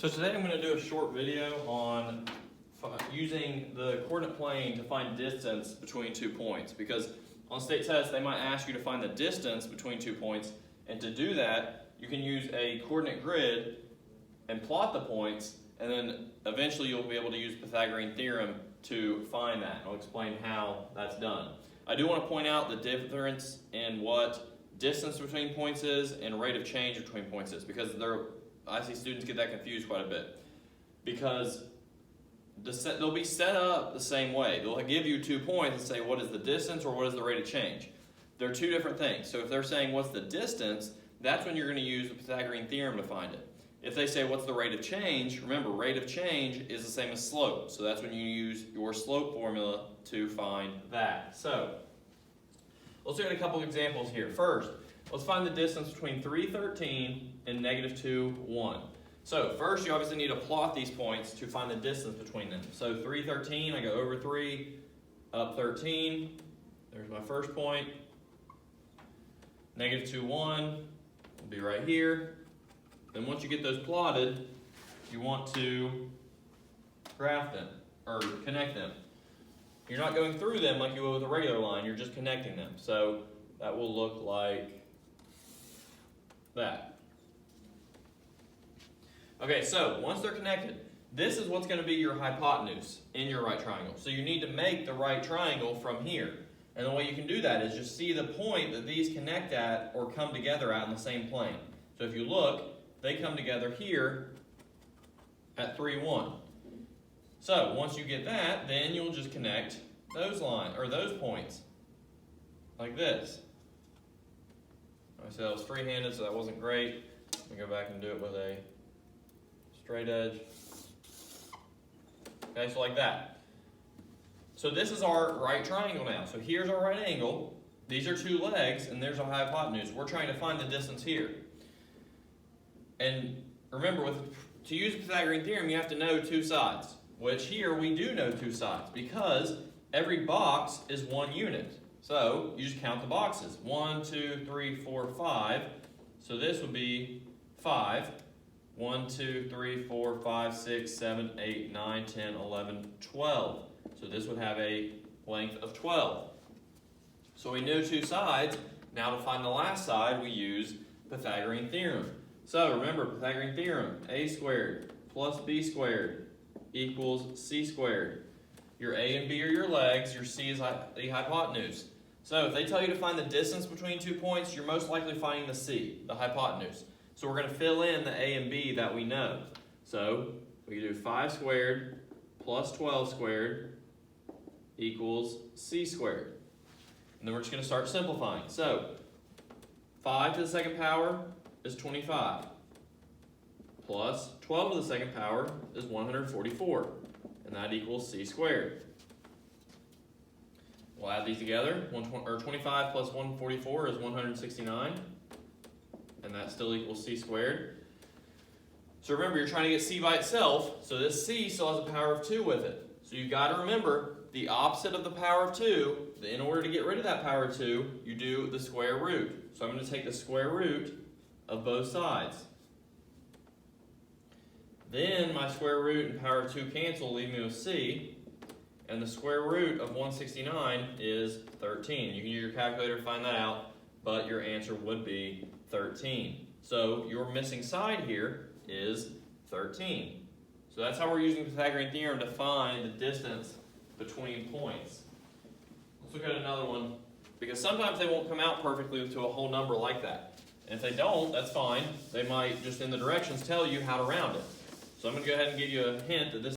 So today I'm going to do a short video on using the coordinate plane to find distance between 2 points, because on state tests they might ask you to find the distance between 2 points, and to do that you can use a coordinate grid and plot the points, and then eventually you'll be able to use Pythagorean theorem to find that. I'll explain how that's done. I do want to point out the difference in what distance between points is and rate of change between points is, because I see students get that confused quite a bit, because they'll be set up the same way. They'll give you 2 points and say what is the distance or what is the rate of change. They're two different things. So if they're saying what's the distance, that's when you're going to use the Pythagorean theorem to find it. If they say what's the rate of change, remember rate of change is the same as slope. So that's when you use your slope formula to find that. So let's look at a couple of examples here. First, let's find the distance between 313 and -2, 1. So first you obviously need to plot these points to find the distance between them. So 313, I go over 3, up 13, there's my first point. -2, 1 will be right here. Then once you get those plotted, you want to graph them, or connect them. You're not going through them like you would with a regular line, you're just connecting them. So that will look like that. Okay, so once they're connected, this is what's going to be your hypotenuse in your right triangle. So you need to make the right triangle from here. And the way you can do that is just see the point that these connect at or come together at in the same plane. So if you look, they come together here at 3, 1. So once you get that, then you'll just connect those lines or those points like this. I said that was free-handed, so that wasn't great. Let me go back and do it with a straight edge. Okay, so like that. So this is our right triangle now. So here's our right angle. These are 2 legs, and there's our hypotenuse. We're trying to find the distance here. And remember, to use the Pythagorean theorem, you have to know 2 sides, which here we do know 2 sides, because every box is 1 unit. So you just count the boxes. 1, 2, 3, 4, 5. So this would be 5. 1, 2, 3, 4, 5, 6, 7, 8, 9, 10, 11, 12. So this would have a length of 12. So we know 2 sides. Now to find the last side, we use Pythagorean theorem. So remember, Pythagorean theorem, a squared plus b squared equals c squared. Your a and b are your legs, your c is the hypotenuse. So if they tell you to find the distance between 2 points, you're most likely finding the c, the hypotenuse. So we're going to fill in the a and b that we know. So we can do 5 squared plus 12 squared equals c squared. And then we're just going to start simplifying. So 5 to the 2nd power is 25, plus 12 to the 2nd power is 144, and that equals c squared. We'll add these together. 25 plus 144 is 169, and that still equals c squared. So remember, you're trying to get c by itself, so this c still has a power of 2 with it. So you've got to remember the opposite of the power of 2. In order to get rid of that power of 2, you do the square root. So I'm going to take the square root of both sides. Then my square root and power of 2 cancel, leave me with c, and the square root of 169 is 13. You can use your calculator to find that out, but your answer would be 13. So your missing side here is 13. So that's how we're using Pythagorean theorem to find the distance between points. Let's look at another one, because sometimes they won't come out perfectly to a whole number like that. And if they don't, that's fine. They might just in the directions tell you how to round it. So I'm going to go ahead and give you a hint that this